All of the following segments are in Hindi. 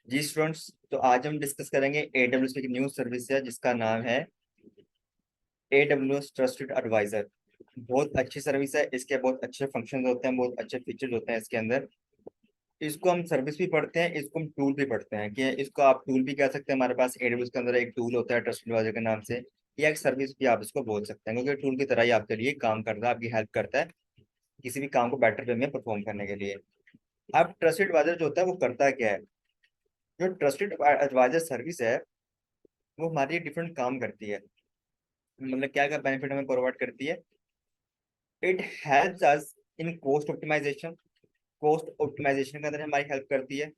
जी स्टूडेंट्स, तो आज हम डिस्कस करेंगे AWS की एक न्यू सर्विस है जिसका नाम है AWS ट्रस्टेड एडवाइजर। बहुत अच्छी सर्विस है, इसके बहुत अच्छे फंक्शंस होते हैं, बहुत अच्छे फीचर्स होते हैं इसके अंदर। इसको हम सर्विस भी पढ़ते हैं, इसको हम टूल भी पढ़ते हैं कि इसको आप टूल भी कह सकते हैं। हमारे पास AWS के अंदर एक टूल होता है ट्रस्टेड एडवाइजर के नाम से, या एक सर्विस भी आप इसको बोल सकते हैं, क्योंकि टूल की तरह ही आपके लिए काम करता है, आपकी हेल्प करता है किसी भी काम को बेटर वे में परफॉर्म करने के लिए। अब ट्रस्टेड एडवाइजर जो होता है वो करता क्या है? जो ट्रस्टेड एडवाइजर सर्विस है वो हमारे डिफरेंट काम करती है। मतलब क्या क्या बेनिफिट हमें प्रोवाइड करती है? It helps us in cost optimization. Cost optimization के अंदर हमारी हेल्प करती है।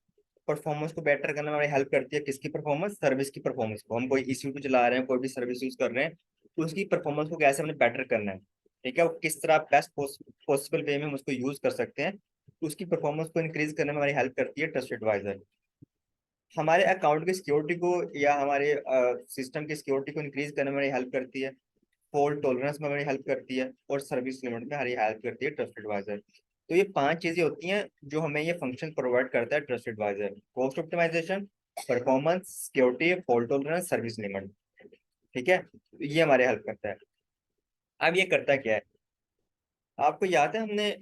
परफॉर्मेंस को बेटर करने में हमारी हेल्प करती है। किसकी परफॉर्मेंस? सर्विस की परफॉर्मेंस को। हम कोई इश्यू को चला रहे हैं, कोई भी सर्विस यूज कर रहे हैं, तो उसकी परफॉर्मेंस को कैसे हमें बेटर करना है, ठीक है, वो किस तरह बेस्ट पॉसिबल वे में हम उसको यूज कर सकते हैं, तो उसकी परफॉर्मेंस को इंक्रीज करने में हमारी हेल्प करती है ट्रस्ट एडवाइजर। हमारे अकाउंट की सिक्योरिटी को या हमारे सिस्टम की सिक्योरिटी को इंक्रीज करने में हमारी हेल्प करती है। फॉल्ट टॉलरेंस में हमारी हेल्प करती है, और सर्विस लिमिट में हमारी हेल्प करती है ट्रस्ट एडवाइजर। तो ये पांच चीजें होती हैं जो हमें ये फंक्शन प्रोवाइड करता है trust advisor: cost optimization, performance, security, fault tolerance, service limit. ठीक है, तो ये हमारे हेल्प करता है। अब ये करता क्या है? आपको याद है हमने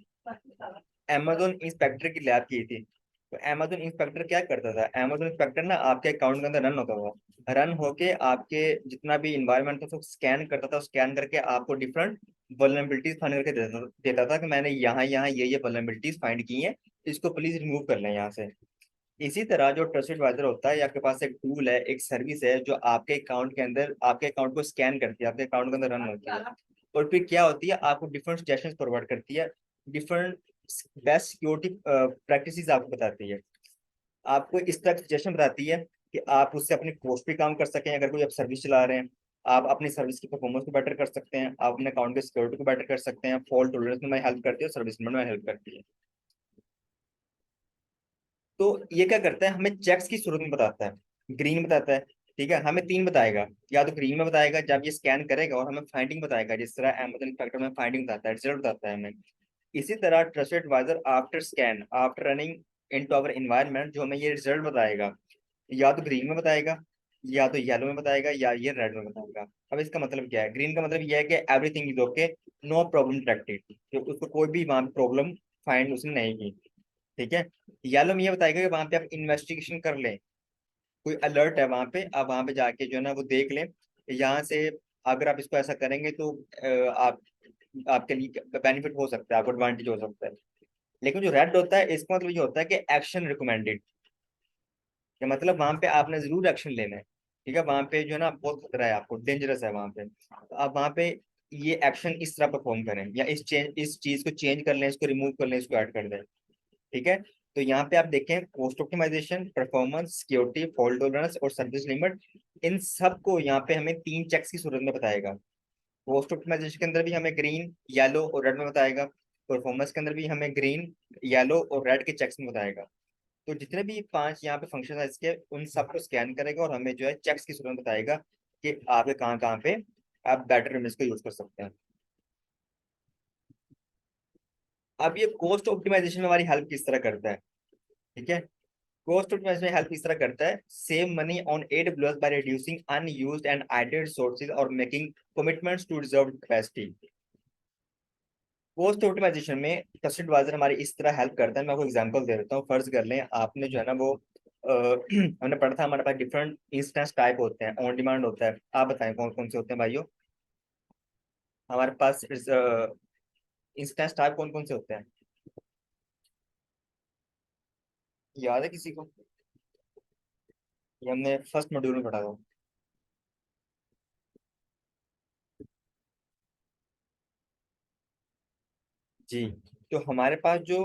Amazon इंस्पेक्टर की लैब की थी? तो Amazon इंस्पेक्टर क्या करता था? Amazon इंस्पेक्टर ना आपके अकाउंट के अंदर रन होता था, रन होके आपके जितना भी इन्वायरमेंट था उसको स्कैन करता था, स्कैन करके आपको डिफरेंट वल्नरेबिलिटीज फाइंड करके देता था कि मैंने यहाँ यहाँ ये वल्नरेबिलिटीज फाइंड की हैं, इसको प्लीज रिमूव कर लें यहाँ से। इसी तरह जो ट्रस्टेड एडवाइजर होता है, या आपके पास एक टूल है, एक सर्विस है जो आपके अकाउंट के अंदर आपके अकाउंट को स्कैन करती है, आपके अकाउंट के अंदर रन होती है, और फिर क्या होती है, आपको डिफरेंट सजेशंस प्रोवाइड करती है, डिफरेंट बेस्ट सिक्योरिटी प्रैक्टिसेस आपको बताती है। आपको इस तरह सजेशन बताती है कि आप उससे अपनी कॉस्ट पे काम कर सकें। अगर कोई आप सर्विस चला रहे हैं, आप अपनी सर्विस की परफॉर्मेंस को बेटर कर सकते हैं, आप अपने अकाउंट की सिक्योरिटी को बेटर कर सकते हैं, फॉल्ट टॉलरेंस में हेल्प करती है, सर्विस में हेल्प करती है। तो ये क्या करता है, हमें चेक्स की सूरत में बताता है। ग्रीन बताता है, ठीक है, हमें तीन बताएगा। या तो ग्रीन में बताएगा जब ये स्कैन करेगा, और हमें फाइंडिंग बताएगा जिस तरह Amazon फैक्टर में फाइंडिंग बताता है, रिजल्ट बताता है हमें। इसी तरह trusted advisor after scan, after running into our environment, जो हमें ये रिजल्ट बताएगा, या तो ग्रीन में बताएगा, या तो येलो में बताएगा, या ये रेड में बताएगा। अब इसका मतलब क्या है? ग्रीन का मतलब ये है कि everything is okay, no problem detected, तो उसको कोई भी वहां प्रॉब्लम फाइंड उसने नहीं की। ठीक है। येलो में ये बताएगा कि वहां पे आप इन्वेस्टिगेशन कर लें, कोई अलर्ट है वहां पे, आप वहां पे जाके जो है ना वो देख लें, यहाँ से अगर आप इसको ऐसा करेंगे तो आप आपके लिए बेनिफिट हो सकता है, आपको एडवांटेज हो सकता है। लेकिन जो रेड होता है इसका मतलब ये होता है कि एक्शन रिकमेंडेड, कि मतलब वहां पे आपने जरूर एक्शन लेना है। ठीक है, वहां पे जो है ना बहुत खतरा है, आपको डेंजरस है वहां पे, तो आप वहां पे ये एक्शन इस तरह परफॉर्म करें, या इस चीज को चेंज कर लें, इसको रिमूव कर लें, इसको ऐड कर दें। ठीक है। तो यहाँ पे आप देखें, cost optimization, performance, security, fault tolerance और सर्विस लिमिट, इन सब को यहाँ पे हमें तीन चेक्स की सूरत में बताएगा। कॉस्ट ऑप्टिमाइजेशन के अंदर भी हमें ग्रीन, येलो और रेड में बताएगा। परफॉर्मेंस के अंदर भी हमें ग्रीन, येलो और रेड के चेक्स में बताएगा। तो जितने भी पांच यहाँ पे फंक्शन है इसके, उन सबको स्कैन करेगा और हमें जो है चेक्स की सूरत में बताएगा कि आपके कहाँ कहाँ पे आप बेटर में इसको यूज कर सकते हैं। अब ये कॉस्ट ऑप्टिमाइजेशन में हमारी हेल्प किस तरह करता है? ठीक है, कॉस्ट ऑप्टिमाइजेशन में हेल्प इस तरह करता है: save money on AWS by reducing unused and idle sources और making commitments to reserve capacity. Cost optimization में ट्रस्टेड एडवाइजर हमारी इस तरह हेल्प करता है। मैं आपको एग्जांपल दे देता हूँ। फर्ज कर लें आपने जो है ना वो हमने पढ़ा था हमारे पास डिफरेंट इंस्टेंस टाइप होते हैं, ऑन डिमांड होता है। आप बताएं कौन कौन से होते हैं भाइयों? हमारे पास इंस्टेंस टाइप कौन कौन से होते हैं? याद है किसी को? ये हमने फर्स्ट मॉड्यूल में पढ़ा था। जी, तो हमारे पास जो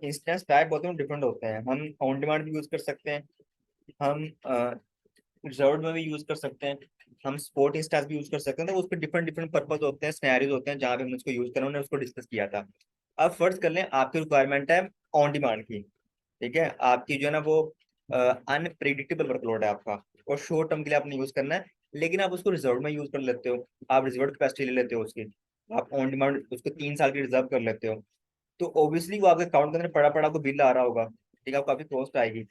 इंस्टेंस टाइप होते हैं डिफरेंट होते हैं। हम ऑन डिमांड भी यूज कर सकते हैं, हम रिजर्व में भी यूज कर सकते हैं, हम स्पोर्ट इंस्टेंस भी यूज कर सकते हैं। तो उसके डिफरेंट डिफरेंट पर्पज होते हैं, सिनेरियोज होते हैं जहाँ पे हमने उसको यूज करना, हमने उसको डिस्कस किया था। अब फर्ज कर लें आपकी रिक्वायरमेंट है ऑन डिमांड की। ठीक है, आपकी जो है ना वो अनप्रिडिक्टेबल वर्कलोड है आपका, और शॉर्ट टर्म के लिए आपने यूज करना है, लेकिन आप उसको रिजर्व में यूज कर लेते हो, आप रिजर्व कैपेसिटी ले लेते हो उसकी, आप ऑन डिमांड उसको 3 साल की रिजर्व कर लेते हो। तो ऑब्वियसली वो आपके अकाउंट के अंदर पड़ा पड़ा को बिल आ रहा होगा, ठीक है, आपको काफी कॉस्ट आएगी।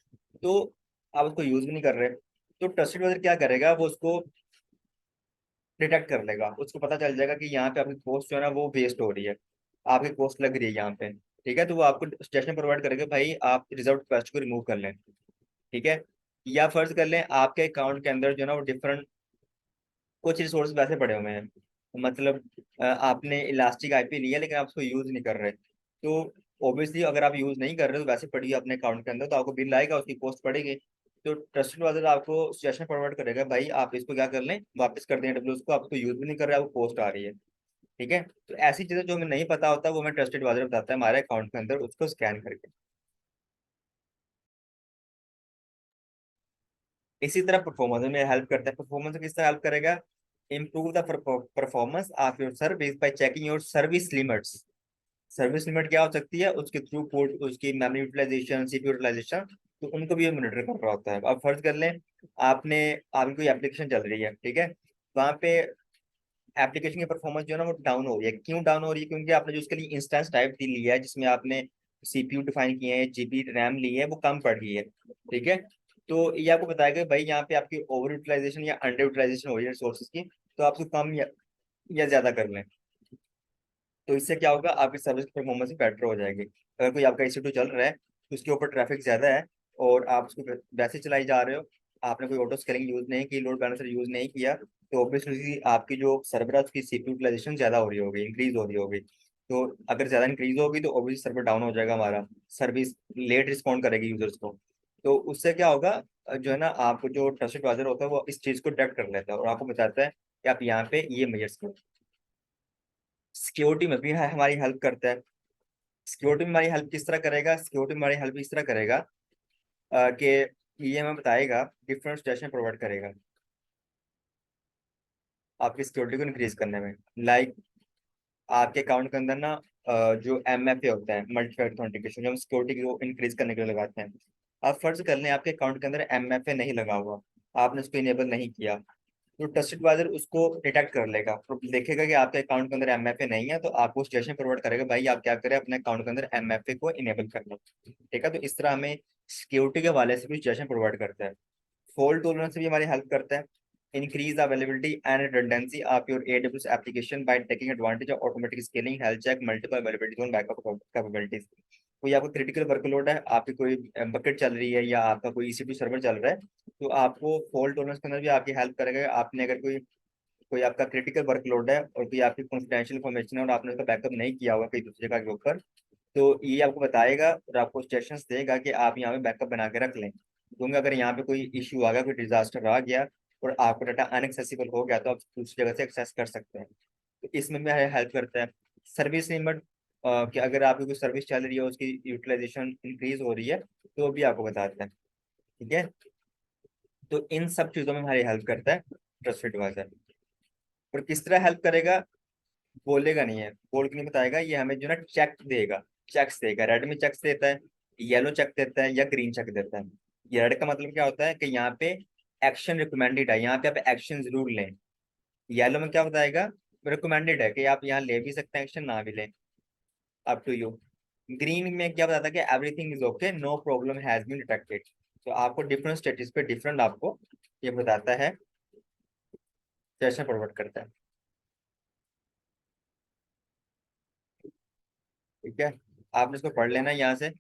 तो आप उसको यूज भी नहीं कर रहे, तो ट्रस्टेड यूजर क्या करेगा, वो उसको डिटेक्ट कर लेगा, उसको पता चल जाएगा कि यहाँ पे आपकी कॉस्ट जो है ना वो वेस्ट हो रही है, आपकी कॉस्ट लग रही है यहाँ पे। ठीक है, तो वो आपको सजेशन प्रोवाइड करेगा, भाई आप रिजर्व रिक्वेस्ट को रिमूव कर लें। ठीक है, या फर्ज कर लें आपके अकाउंट के अंदर जो है ना वो डिफरेंट कुछ रिसोर्स वैसे पड़े हुए हैं, मतलब आपने इलास्टिक आईपी लिया लेकिन आप उसको यूज नहीं कर रहे, तो ऑब्वियसली अगर आप यूज नहीं कर रहे तो वैसे पड़ी है अपने अकाउंट के अंदर, तो आपको बिल आएगा, उसकी कॉस्ट पड़ेगी। तो ट्रस्टेड वाले आपको सजेशन प्रोवाइड करेगा, भाई आप इसको क्या कर लें, वापस कर दें AWS को, आप उसको यूज भी नहीं कर रहे, आपको कॉस्ट आ रही है। ठीक है, तो ऐसी चीजें जो हमें नहीं पता होता वो हमें ट्रस्टेड वाले बताता है हमारे अकाउंट के अंदर, उसको स्कैन करके। इसी तरह परफॉर्मेंस में हेल्प करता है। परफॉर्मेंस किस तरह हेल्प करेगा, improve the performance of your service by checking your service limits. Service limit क्या हो सकती है, उसके थ्रू पोर्ट, उसकी मेमोरी यूटिलाइजेशन, सीपीयू यूटिलाइजेशन, तो उनको भी मॉनिटर कर रहा होता है। अब फर्ज कर लें आपने, आपकी कोई एप्लीकेशन चल रही है, ठीक है, वहां पे एप्लीकेशन की परफॉर्मेंस जो है ना वो डाउन हो रही है। क्यों डाउन हो रही है, क्योंकि आपने जो उसके लिए इंस्टेंस टाइप दी लिया है, जिसमें आपने सीपीयू डिफाइन किए हैं, जीबी रैम ली है, वो कम पड़ रही है। ठीक है, तो ये आपको बताएगा भाई यहाँ पे आपकी ओवर यूटिलाइजेशन या अंडर यूटिलाइजेशन हो रही है रिसोर्सेज की, तो आप उसको कम या ज्यादा कर लें। तो इससे क्या होगा, आपकी सर्विस परफॉर्मेंस बेटर हो जाएगी। अगर कोई आपका EC2 चल रहा है तो उसके ऊपर ट्रैफिक ज्यादा है और आप उसको वैसे चलाई जा रहे हो, आपने कोई ऑटो स्केलिंग यूज नहीं की, लोड बैलेंसर यूज नहीं किया, तो ऑब्वियसली आपकी जो सर्वर है उसकी सीपीयू यूटिलाइजेशन ज्यादा हो रही होगी, इंक्रीज हो रही होगी। तो अगर ज्यादा इंक्रीज होगी तो ऑब्वियसली सर्वर डाउन हो जाएगा हमारा, सर्विस लेट रिस्पॉन्ड करेगी यूजर्स को। तो उससे क्या होगा, जो है ना आपको जो ट्रस्टेड एडवाइजर होता है वो इस चीज को डिटेक्ट कर लेता है और आपको बताता है कि आप यहाँ पे ये मेजर्स करो। सिक्योरिटी में भी हमारी हेल्प करता है। सिक्योरिटी में हमारी हेल्प किस तरह करेगा, सिक्योरिटी में हमारी हेल्प इस तरह करेगा कि ये हमें बताएगा, डिफरेंट स्टेशन प्रोवाइड करेगा आपकी सिक्योरिटी को इंक्रीज करने में। लाइक आपके अकाउंट के अंदर ना जो MFA होता है, मल्टी फैक्टर ऑथेंटिकेशन, जो हम सिक्योरिटी को इंक्रीज करने के लिए लगाते हैं। आप फर्ज कर लें आपके अकाउंट के अंदर MFA नहीं लगा हुआ, आपने उसको इनेबल नहीं किया, तो ट्रस्टेड एडवाइजर उसको डिटेक्ट कर लेगा और देखेगा कि आपके अकाउंट के अंदर MFA नहीं है, तो आपको स्टेशन प्रोवाइड करेगा, भाई आप क्या करें अपने अकाउंट के अंदर MFA को इनेबल कर लो। ठीक है, तो इस तरह हमें सिक्योरिटी के हवाले से भी स्टेशन प्रोवाइड करता है। फॉल्ट टॉलरेंस भी हमारी हेल्प करता है। Increase the availability and redundancy of your AWS application by taking advantage of automatic scaling, health check, multiple availability zone, backup capabilities. कोई आपको क्रिटिकल वर्कलोड है, आपकी कोई बकेट चल रही है या आपका कोई EC2 सर्वर चल रहा है, तो आपको फॉल्ट टॉलरेंस के अंदर भी आपकी हेल्प करेगा। आपने अगर कोई कोई आपका क्रिटिकल वर्कलोड है और कोई आपकी कॉन्फिडेंशियल इन्फॉर्मेशन है और आपने उसका बैकअप नहीं किया हुआ कहीं दूसरी जगह के ऊपर, तो ये आपको बताएगा और आपको सजेशंस देगा कि आप यहाँ पे बैकअप बना के रख लें, क्योंकि अगर यहाँ पे कोई इश्यू आ गया, कोई डिजास्टर आ गया और आपका डाटा अनएक्सेसिबल हो गया, तो आप दूसरी जगह से एक्सेस कर सकते हैं। तो इसमें भी हेल्प करता है। सर्विस लिमिट, कि अगर आपकी कोई सर्विस चल रही है उसकी यूटिलाइजेशन इंक्रीज हो रही है, तो वो भी आपको बताता है। ठीक है, तो इन सब चीजों में हमारी हेल्प करता है ट्रस्टेड एडवाइजर। और किस तरह हेल्प करेगा, बोलेगा नहीं है, बोल के नहीं बताएगा, ये हमें जो ना चेक देगा, चेक्स देगा। रेड में चेक्स देता है, येलो चेक देता है या ग्रीन चेक देता है। ये रेड का मतलब क्या होता है कि यहाँ पे एक्शन रिकमेंडेड है, यहाँ पे आप एक्शन जरूर लें। येलो में क्या बताएगा, रिकमेंडेड है कि आप यहाँ ले भी सकते हैं एक्शन, ना भी लें, अप टू यू। ग्रीन में क्या बताता है कि everything is okay, no problem has been detected. तो आपको डिफरेंट स्टेटस पे डिफरेंट आपको ये बताता है, सेशन प्रोवाइड करता है। ठीक है, आपने इसको पढ़ लेना यहाँ से।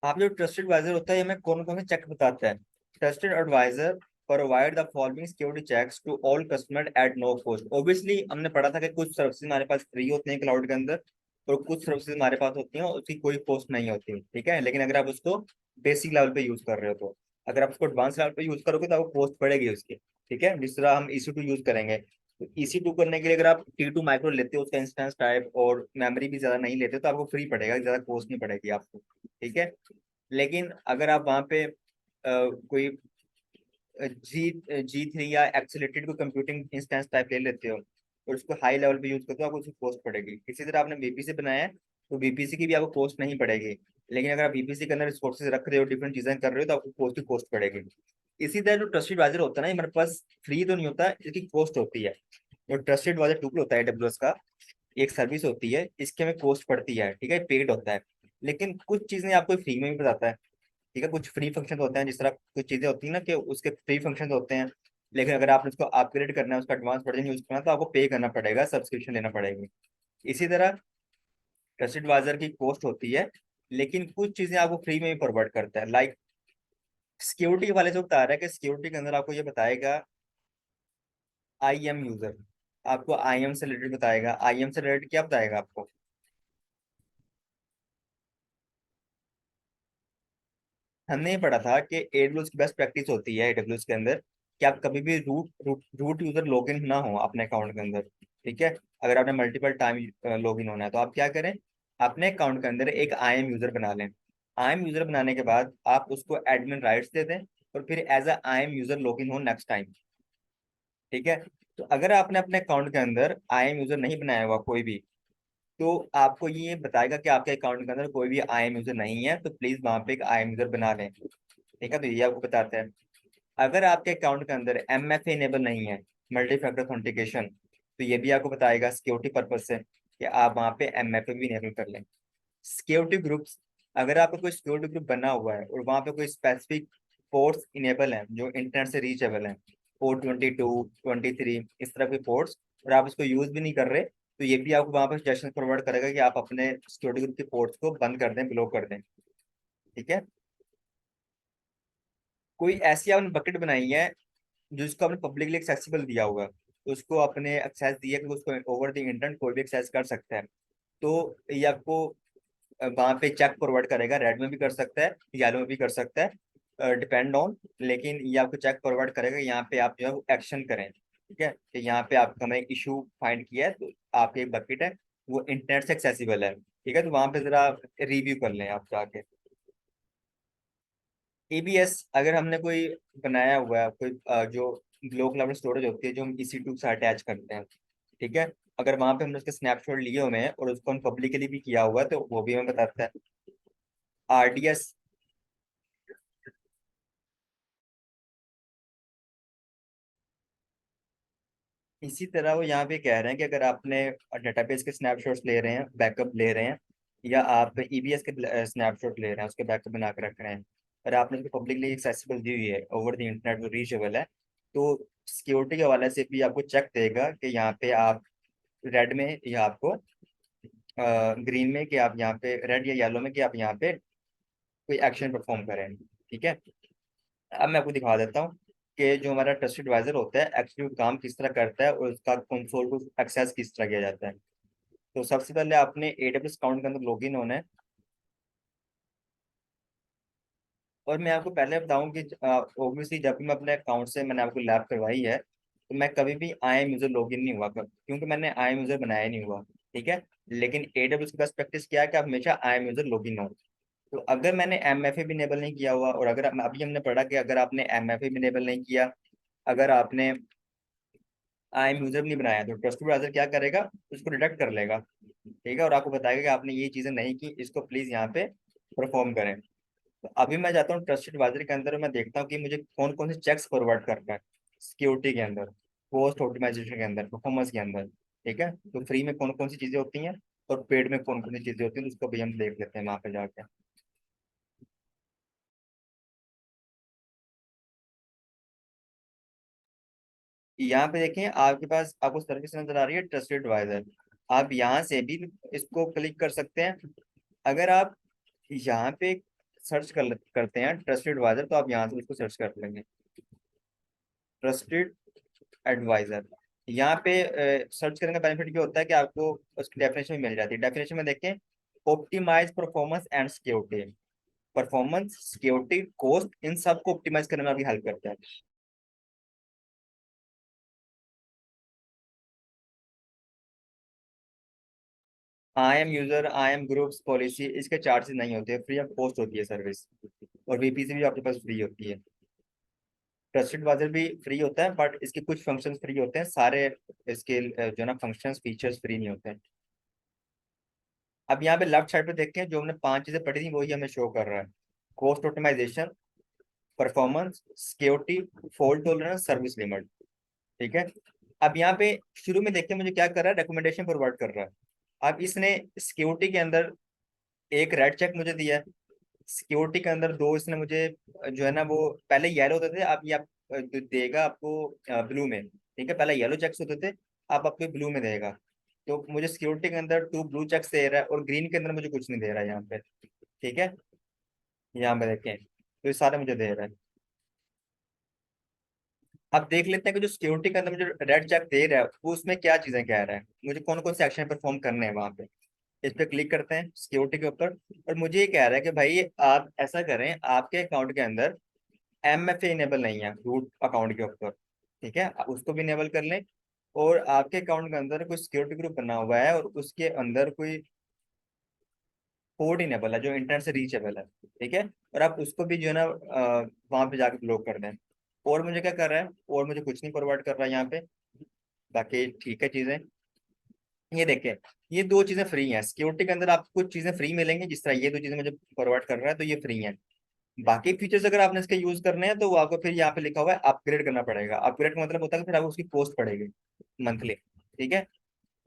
आप जो ट्रस्टेड एडवाइजर होता है, हमें कौन कौन से चेक बताता है। Trusted advisor provide the following security checks to all customer at no cost. Obviously हमने पढ़ा था कि कुछ सर्विसेज हमारे पास फ्री होते हैं क्लाउड के अंदर, और कुछ सर्विसेज हमारे पास होती हैं उसकी कोई कॉस्ट नहीं होती। ठीक है, लेकिन अगर आप उसको बेसिक लेवल पे यूज कर रहे हो, तो अगर आप उसको एडवांस लेवल पे यूज करोगे तो आपको कॉस्ट पड़ेगी उसकी। ठीक है, जिस तरह हम EC2 यूज करेंगे, तो EC2 करने के लिए अगर आप T2 माइक्रो लेते हो, उसका इंस्टेंस टाइप और मेमोरी भी ज्यादा नहीं लेते, तो आपको फ्री पड़ेगा, ज्यादा कॉस्ट नहीं पड़ेगी आपको। ठीक है, लेकिन अगर आप वहाँ पे कोई जी3 या एक्सेलेरेटेड को कंप्यूटिंग इंस्टेंस टाइप ले लेते हो और उसको हाई लेवल पे यूज करते हो, आपको उसकी कॉस्ट पड़ेगी। इसी तरह आपने बीपीसी बनाया है तो बीपीसी की भी आपको कॉस्ट नहीं पड़ेगी, लेकिन अगर आप बीपीसी के अंदर रिसोर्सेज रख रहे हो, डिफरेंट चीजें कर रहे हो, तो आपको कॉस्ट की कॉस्ट पड़ेगी। इसी तरह जो ट्रस्टेड एडवाइजर होता है ना, ये हमारे पास फ्री तो नहीं होता, इसकी कॉस्ट होती है। जो ट्रस्टेड एडवाइजर टूल होता है AWS का, एक सर्विस होती है, इसके हमें कॉस्ट पड़ती है, ठीक है, पेड होता है। लेकिन कुछ चीजें आपको फ्री में भी बताता है, ठीक है, कुछ फ्री फंक्शन होते हैं, जिस तरह कुछ चीजें होती है ना कि उसके फ्री फंक्शन होते हैं, लेकिन अगर आपने उसको अपग्रेड करना है, उसका एडवांस वर्जन यूज करना है, तो आपको पे करना पड़ेगा, सब्सक्रिप्शन लेना पड़ेगी। इसी तरह ट्रस्टेड एडवाइजर की कॉस्ट होती है, लेकिन कुछ चीजें आपको फ्री में भी प्रोवाइड करता है। लाइक सिक्योरिटी वाले जो बता रहा है कि सिक्योरिटी के अंदर आपको ये बताएगा IM यूजर, आपको IM से रिलेटेड बताएगा। IM से रिलेटेड क्या बताएगा आपको? हमने ये पढ़ा था कि AWS की बेस्ट प्रैक्टिस होती है AWS के अंदर कि आप कभी भी root root root user login ना हो अपने अकाउंट के अंदर, ठीक है। अगर आपने मल्टीपल टाइम लॉगिन होना है तो आप क्या करें, अपने अकाउंट के अंदर एक IM यूजर बना लें। IM यूजर बनाने के बाद आप उसको एडमिन राइट्स दे दें और फिर as a IM user login हो नेक्स्ट टाइम, ठीक है। तो अगर आपने अपने अकाउंट के अंदर IM यूजर नहीं बनाया हुआ कोई भी, तो आपको ये बताएगा कि आपके अकाउंट के अंदर कोई भी IM यूजर नहीं है, तो प्लीज वहां पे एक IM यूजर बना लें, ठीक है। तो ये आपको बताता है। अगर आपके अकाउंट के अंदर MFA इनेबल नहीं है, मल्टी फैक्टर ऑथेंटिकेशन, तो ये भी आपको बताएगा सिक्योरिटी पर्पज से कि आप वहाँ पे MFA भी इनेबल कर लें। सिक्योरिटी ग्रुप्स, अगर आपका कोई सिक्योरिटी ग्रुप बना हुआ है और वहाँ पे कोई स्पेसिफिक पोर्ट्स इनेबल हैं जो इंटरनेट से रीचेबल हैं, पोर्ट 22 23 इस तरह के पोर्ट्स, और आप उसको यूज भी नहीं कर रहे, तो ये भी आपको वहाँ पे सजेशन प्रोवाइड करेगा कि आप अपने सिक्योरिटी ग्रुप के पोर्ट्स को बंद कर दें, ब्लॉक कर दें, ठीक है। कोई ऐसी आपने बकेट बनाई है जिसको आपने पब्लिकली एक्सेसिबल दिया हुआ है, तो उसको आपने एक्सेस दिया कि उसको ओवर द इंटरनेट कोई भी एक्सेस कर सकता है, तो ये आपको वहां पे चेक प्रोवाइड करेगा। रेड में भी कर सकता है, येलो में भी कर सकता है, डिपेंड ऑन, लेकिन ये आपको चेक प्रोवाइड करेगा यहाँ पे आप जो है वो एक्शन करें, ठीक है, कि यहाँ पे आपका मैं इशू फाइंड किया है, तो आपकी एक बकेट है वो इंटरनेट से एक्सेसिबल है, ठीक है, तो वहां पे जरा रिव्यू कर लें आप जाके। EBS, अगर हमने कोई बनाया हुआ है कोई जो ग्लोबल क्लाउड स्टोरेज होती है जो हम EC2 से अटैच करते हैं, ठीक है, अगर वहां पे हमने उसके स्नैपशॉट लिए हुए हैं और उसको हम पब्लिकली भी किया हुआ है, तो वो भी हमें बताता है। RDS, इसी तरह वो यहाँ पे कह रहे हैं कि अगर आपने डेटाबेस के स्नैपशॉट्स ले रहे हैं, बैकअप ले रहे हैं, या आप EBS के स्नैपशॉट ले रहे हैं, उसके बैकअप बना के रख रहे हैं, और आपने उसको पब्लिकली एक्सेसिबल दी हुई है, ओवर द इंटरनेट वो रीचेबल है, तो सिक्योरिटी के हवाले से भी आपको चेक देगा कि यहाँ पे आप रेड में या आपको ग्रीन में, कि आप यहाँ पे रेड या येलो में, कि आप यहाँ पे कोई एक्शन परफॉर्म करें, ठीक है। अब मैं आपको दिखा देता हूँ कि जो हमारा ट्रस्टेड एडवाइजर होता है एक्चुअली काम किस तरह करता है और उसका कंसोल को एक्सेस किस तरह किया जाता है। तो सबसे पहले आपने AWS अकाउंट के अंदर लॉगिन होना है, और मैं आपको पहले बताऊं कि ऑब्वियसली जब भी मैं अपने अकाउंट से मैंने आपको लैब करवाई है, तो मैं कभी भी IAM यूजर लॉगिन नहीं हुआ क्योंकि मैंने IAM यूजर बनाया नहीं हुआ, ठीक है। लेकिन AWS की बेस्ट प्रैक्टिस क्या है कि आप हमेशा IAM यूजर लॉगिन हो। तो अगर मैंने MFA भी इनेबल नहीं किया हुआ, और अगर अभी हमने पढ़ा कि अगर आपने MFA भी इनेबल नहीं किया, अगर आपने IAM यूजर भी नहीं बनाया, तो ट्रस्टेड ब्राउजर क्या करेगा, उसको डिटेक्ट कर लेगा, ठीक है, और आपको बताएगा कि आपने ये चीजें नहीं की, इसको प्लीज यहाँ पे परफॉर्म करें। तो अभी मैं जाता हूँ ट्रस्टेड एडवाइजर के अंदर, मैं देखता हूँ कि मुझे कौन कौन से चेक्स फॉरवर्ड करना है, सिक्योरिटी के अंदर, पोस्ट ऑप्टिमाइजेशन के अंदर, परफॉर्मेंस के अंदर, ठीक है। तो फ्री में कौन कौन सी चीजें होती हैं और पेड में कौन कौन सी चीजें होती हैं, तो उसको भी हम देख लेते हैं वहां पे जाके। यहाँ पे देखें, आपके पास आपको सर्विस नजर आ रही है ट्रस्टेड एडवाइजर, आप यहाँ से भी इसको क्लिक कर सकते हैं। अगर आप यहाँ पे सर्च करते हैं ट्रस्टेड एडवाइजर, तो आप यहाँ से उसको सर्च कर लेंगे, ट्रस्टेड एडवाइजर। यहाँ पे सर्च करने का बेनिफिट क्या होता है कि आपको उसकी डेफिनेशन भी मिल जाती है। डेफिनेशन में देखें, optimize performance and security, performance, security, cost, इन सब को ऑप्टिमाइज करने में भी हेल्प करता है। IAM ग्रुप्स पॉलिसी, इसके चार्जेस नहीं होते, फ्री ऑफ कॉस्ट होती है सर्विस, और VPC भी आपके पास फ्री होती है। ट्रस्टेड एडवाइजर भी फ्री होता है, बट इसके कुछ फंक्शंस फ्री होते हैं, सारे इसके जो ना फंक्शंस फीचर्स फ्री नहीं होते हैं। अब यहाँ पे लेफ्ट साइड पे देखते हैं, जो हमने 5 चीजें पढ़ी थी वही हमें शो कर रहा है। Cost optimization, performance, security, fault tolerance, service limit. ठीक है। अब यहाँ पे शुरू में देखते हैं मुझे क्या कर रहा है, रिकमेंडेशन प्रोवाइड कर रहा है। अब इसने सिक्योरिटी के अंदर एक रेड चेक मुझे दिया है, सिक्योरिटी के अंदर दो इसने मुझे जो है ना वो पहले येलो होते थे, अब ये देगा आपको ब्लू में। ठीक है, पहले येलो चेक्स होते थे, अब आपको ब्लू में देगा। तो मुझे सिक्योरिटी के अंदर 2 ब्लू चेक्स दे रहा है और ग्रीन के अंदर मुझे कुछ नहीं दे रहा है यहाँ पे। ठीक है, यहाँ पे देखें तो ये सारे मुझे दे रहा है। अब देख लेते हैं कि जो सिक्योरिटी के अंदर मुझे रेड चेक दे रहा है वो उसमें क्या चीजें कह रहा है, मुझे कौन कौन से एक्शन परफॉर्म करने हैं वहां पे। इस पे क्लिक करते हैं सिक्योरिटी के ऊपर, और मुझे ये कह रहा है कि भाई आप ऐसा करें, आपके अकाउंट के अंदर MFA इनेबल नहीं है रूट अकाउंट के ऊपर। ठीक है, आप उसको भी इनेबल कर लें। और आपके अकाउंट के अंदर कोई सिक्योरिटी ग्रुप बना हुआ है और उसके अंदर कोई कोड इनेबल है जो इंटरनेट से रीचेबल है। ठीक है, और आप उसको भी जो है ना वहां पे जाके ब्लॉक कर दें। और मुझे क्या कर रहा है, और मुझे कुछ नहीं प्रोवाइड कर रहा है यहाँ पे। बाकी ठीक है चीजें। ये देखें, ये 2 चीजें फ्री हैं सिक्योरिटी के अंदर, आपको कुछ चीजें फ्री मिलेंगी, जिस तरह ये 2 चीजें मुझे प्रोवाइड कर रहा है तो ये फ्री हैं। बाकी फीचर्स अगर आपने इसके यूज करने हैं तो वो आपको फिर यहाँ पे लिखा हुआ है अपग्रेड करना पड़ेगा। अपग्रेड का मतलब होता है कि फिर आपको उसकी कॉस्ट पड़ेगी मंथली। ठीक है,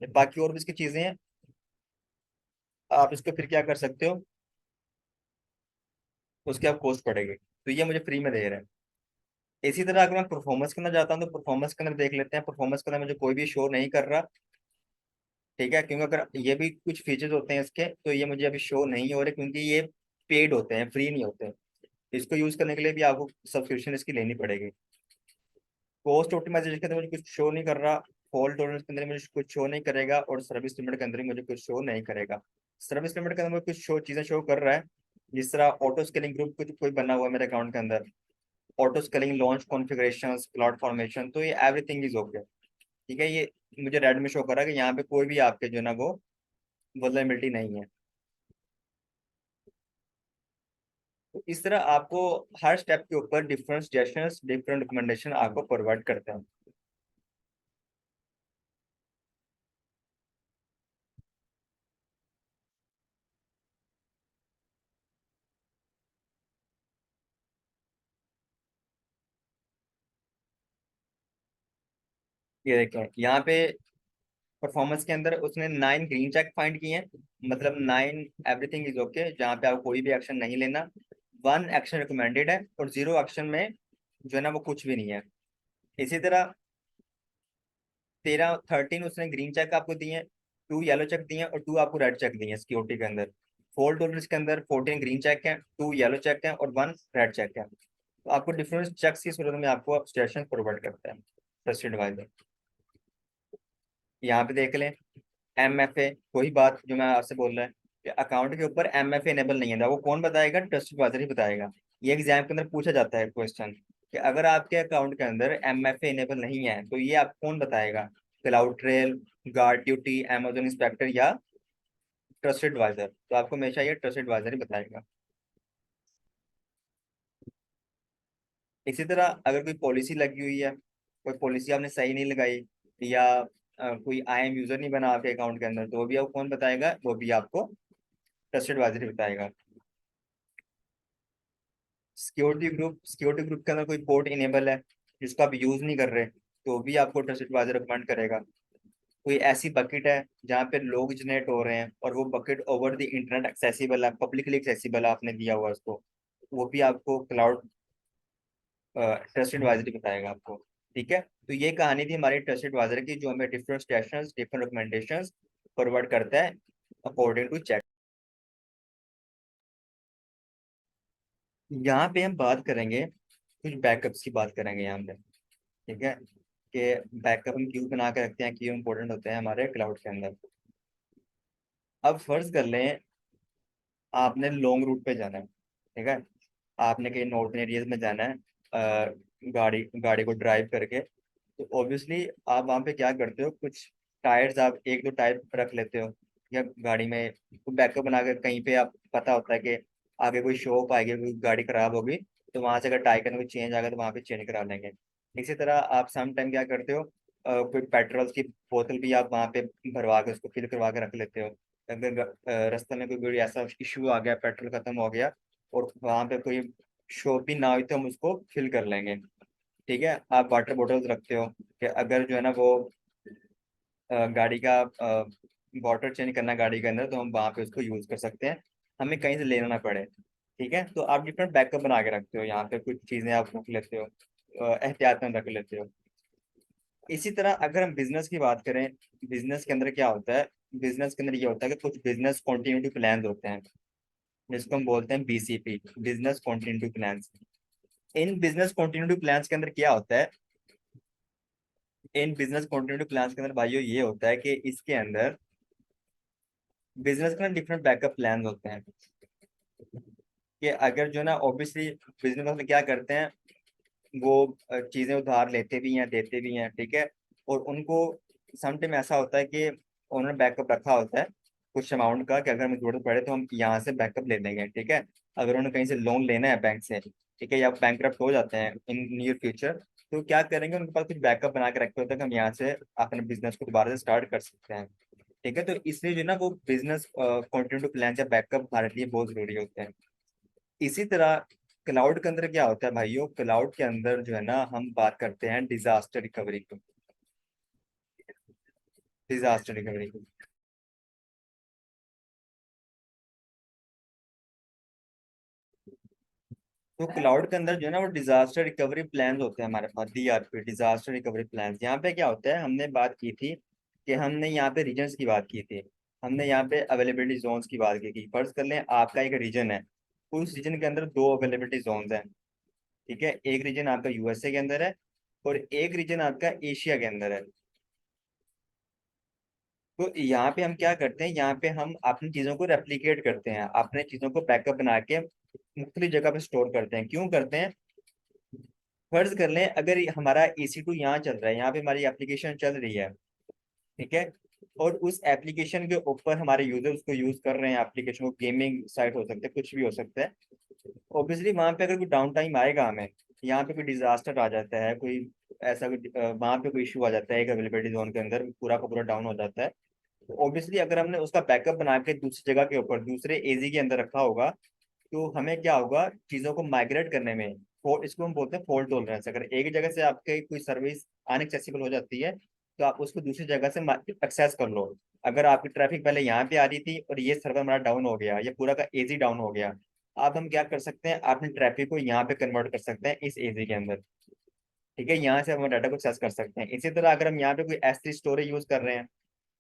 बाकी और भी इसकी चीजें हैं, आप इसको फिर क्या कर सकते हो, उसकी आप कॉस्ट पड़ेगी। तो ये मुझे फ्री में दे रहे हैं। इसी तरह अगर मैं परफॉर्मेंस के अंदर जाता हूँ तो परफॉर्मेंस के अंदर देख लेते हैं, परफॉर्मेंस के अंदर मुझे कोई भी शो नहीं कर रहा। ठीक है, क्योंकि अगर ये भी कुछ फीचर्स होते हैं इसके तो ये मुझे अभी शो नहीं हो रहे, क्योंकि ये पेड होते हैं, फ्री नहीं होते। इसको यूज करने के लिए भी आपको सब्सक्रिप्शन इसकी लेनी पड़ेगी। कॉस्ट ऑप्टिमाइजेशन के अंदर मुझे कुछ शो नहीं कर रहा, फॉल्ट टॉलरेंस के अंदर मुझे कुछ शो नहीं करेगा, और सर्विस लिमिट के अंदर भी मुझे कुछ शो नहीं करेगा। सर्विस लिमिट के अंदर मुझे कुछ शो चीजें शो कर रहा है, जिस तरह ऑटो स्केलिंग ग्रुप कुछ कोई बना हुआ है मेरे अकाउंट के अंदर, auto scaling, launch configuration, cloud formation, तो ये एवरीथिंग इज ओके। ठीक है, ये मुझे रेड में शो कर रहा है कि यहाँ पे कोई भी आपके जो है ना वो वल्नरेबिलिटी नहीं है। तो इस तरह आपको हर स्टेप के ऊपर डिफरेंट सजेशंस, डिफरेंट रिकमेंडेशन आपको प्रोवाइड करते हैं। ये देखें यहाँ पे परफॉर्मेंस के अंदर उसने 9 ग्रीन चेक फाइंड किए हैं, मतलब 9 एवरीथिंग इज ओके, जहाँ पे आपको कोई भी एक्शन नहीं लेना। 1 एक्शन रिकमेंडेड है, और 0 एक्शन में जो है ना वो कुछ भी नहीं है। इसी तरह 13 उसने ग्रीन चेक आपको दिए हैं, 2 येलो चेक दिए हैं, और 2 आपको रेड चेक दिए हैं सिक्योरिटी के अंदर। फॉल्ट टॉलरेंस के अंदर 14 ग्रीन चेक हैं, 2 येलो चेक हैं, और 1 रेड चेक है। तो आपको डिफरेंट चेक्स की सूरत में आपको स्टेशन प्रोवाइड करता है ट्रस्टेड एडवाइजर। यहाँ पे देख लें, MFA, वही बात जो मैं आपसे बोल रहा है कि अकाउंट के ऊपर MFA इनेबल नहीं है, वो कौन बताएगा, ट्रस्टेड एडवाइजर ही बताएगा। ये एग्जाम के अंदर पूछा जाता है क्वेश्चन कि अगर आपके अकाउंट के अंदर MFA इनेबल नहीं है तो ये आप कौन बताएगा, cloud trail, guard duty, Amazon inspector, या ट्रस्टेड एडवाइजर। तो आपको हमेशा ये ट्रस्टेड एडवाइजर ही बताएगा। इसी तरह अगर कोई पॉलिसी लगी हुई है, कोई पॉलिसी आपने सही नहीं लगाई, या कोई IM यूजर नहीं बना आपके अकाउंट के अंदर, तो वो भी आपको कौन बताएगा, वो भी आपको ट्रस्टेड एडवाइजर ही बताएगा। सिक्योरिटी ग्रुप के अंदर कोई पोर्ट इनेबल है जिसको आप यूज नहीं कर रहे, तो भी आपको ट्रस्टेड एडवाइजर रिकमेंड करेगा। कोई ऐसी बकेट है जहाँ पे लोग जनरेट हो रहे हैं और वो bucket over the internet accessible है, पब्लिकली एक्सेसिबल है, आपने दिया हुआ है उसको, वो भी आपको क्लाउड ट्रस्टेड एडवाइजर बताएगा आपको। ठीक है, तो ये कहानी थी हमारी ट्रस्टेड एडवाइजर की, जो हमें different stations, different recommendations forward करता है अकॉर्डिंग टू चेक। यहाँ पे हम बात करेंगे, कुछ बैकअप्स की बात करेंगे यहाँ पे। ठीक है, कि बैकअप हम क्यों बना के रखते हैं, क्यों इंपॉर्टेंट होते हैं हमारे क्लाउड के अंदर। अब फर्ज कर लें आपने लॉन्ग रूट पे जाना है। ठीक है, आपने कहीं नॉर्थन एरियाज में जाना है, गाड़ी गाड़ी को ड्राइव करके, तो ऑब्वियसली आप वहाँ पे क्या करते हो, कुछ टायर्स आप 1-2 टायर रख लेते हो, या गाड़ी में बैकअप बना के कहीं पे आप पता होता है कि आगे कोई शॉप आएगी, कोई गाड़ी खराब होगी, तो वहां से अगर टाइकन को चेंज आ गया तो वहां पे चेंज करा लेंगे। इसी तरह आप सम टाइम क्या करते हो, कोई पेट्रोल की बोतल भी आप वहां पे भरवा के उसको फिल करवा के रख लेते हो। अगर रास्ते में कोई ऐसा इशू आ गया, पेट्रोल खत्म हो गया और वहां पे कोई शॉप भी ना हुई तो हम उसको फिल कर लेंगे। ठीक है, आप वाटर बॉटल्स रखते हो कि अगर जो है ना वो गाड़ी का वाटर चेंज करना गाड़ी के अंदर, तो हम वहां पे उसको यूज कर सकते हैं, हमें कहीं से लेना ना पड़े। ठीक है, तो आप डिफरेंट बैकअप बना के रखते हो, यहाँ पे कुछ चीजें आप रख लेते हो, एहतियात में रख लेते हो। इसी तरह अगर हम बिजनेस की बात करें, बिजनेस के अंदर क्या होता है, बिजनेस के अंदर ये होता है कि कुछ बिजनेस कॉन्टिन्यूटी प्लान होते हैं, जिसको हम बोलते हैं BCP, business continuity plan. In business continuity plan के अंदर क्या होता है, इन बिजनेस कॉन्टिन्यूटी प्लान के अंदर भाइयों ये होता है कि इसके अंदर बिजनेस के ना डिफरेंट बैकअप प्लान होते हैं, कि अगर जो ना ऑब्वियसली बिजनेस वाले क्या करते हैं, वो चीजें उधार लेते भी हैं देते भी हैं। ठीक है, और उनको समटाइम ऐसा होता है कि उन्होंने बैकअप रखा होता है कुछ अमाउंट का, कि अगर हमें जरूरत पड़े तो हम यहाँ से बैकअप ले लेंगे। ठीक है, अगर उन्होंने कहीं से लोन लेना है बैंक से, ठीक है, या बैंक हो जाते हैं इन नियर फ्यूचर, तो क्या करेंगे, उनके पास कुछ बैकअप बना के रखे होते हैं कि हम यहाँ से अपने बिजनेस को दोबारा से स्टार्ट कर सकते हैं। ठीक है, तो इसलिए जो है ना वो बिजनेस कंटिन्यू प्लान या बैकअप हमारे लिए बहुत जरूरी होते हैं। इसी तरह क्लाउड के अंदर क्या होता है भाइयों, क्लाउड के अंदर जो है ना हम बात करते हैं डिजास्टर रिकवरी की, डिजास्टर रिकवरी की। तो क्लाउड के अंदर जो है ना वो डिजास्टर रिकवरी प्लान होते हैं हमारे पास, डीआरपी, डिजास्टर रिकवरी प्लान। यहाँ पे क्या होता है, हमने बात की थी कि हमने यहाँ पे रीजन्स की बात की थी, हमने यहाँ पे अवेलेबिलिटी जोन्स की बात की थी। फर्ज कर लें आपका एक रीजन है, उस रीजन के अंदर दो अवेलेबिलिटी जोन्स हैं। ठीक है, एक रीजन आपका यूएसए के अंदर है और एक रीजन आपका एशिया के अंदर है। तो यहाँ पे हम क्या करते हैं, यहाँ पे हम अपनी चीजों को रेप्लिकेट करते हैं, अपने चीजों को बैकअप बना के मुख्तलिफ जगह पे स्टोर करते हैं। क्यों करते हैं, फर्ज कर लें अगर हमारा EC2 यहाँ चल रहा है, यहाँ पे हमारी एप्लीकेशन चल रही है। ठीक है, और उस एप्लीकेशन के ऊपर हमारे यूजर उसको यूज कर रहे हैं, एप्लीकेशन को, गेमिंग साइट हो सकता है, कुछ भी हो सकता है। ऑब्वियसली वहां पे अगर कोई डाउन टाइम आएगा हमें, यहाँ पे कोई डिजास्टर आ जाता है, कोई ऐसा कोई वहां पे कोई इशू आ जाता है, एक अवेलेबिलिटी जोन के अंदर पूरा का पूरा डाउन हो जाता है, ऑब्वियसली अगर हमने उसका बैकअप बना के दूसरी जगह के ऊपर दूसरे एजी के अंदर रखा होगा, तो हमें क्या होगा, चीजों को माइग्रेट करने में, इसको हम बोलते हैं फॉल्ट टॉलरेंस। अगर एक जगह से आपके कोई सर्विस अनएक्सेसिबल हो जाती है, तो आप उसको दूसरी जगह से एक्सेस कर लो। अगर आपकी ट्रैफिक पहले यहाँ पे आ रही थी और ये सर्वर हमारा डाउन हो गया, ये पूरा का एजी डाउन हो गया, अब हम क्या कर सकते हैं, अपने ट्रैफिक को यहाँ पे कन्वर्ट कर सकते हैं इस एजी के अंदर। ठीक है, यहाँ से हम डाटा को एक्सेस कर सकते हैं। इसी तरह अगर हम यहाँ पे कोई S3 स्टोरेज यूज कर रहे हैं,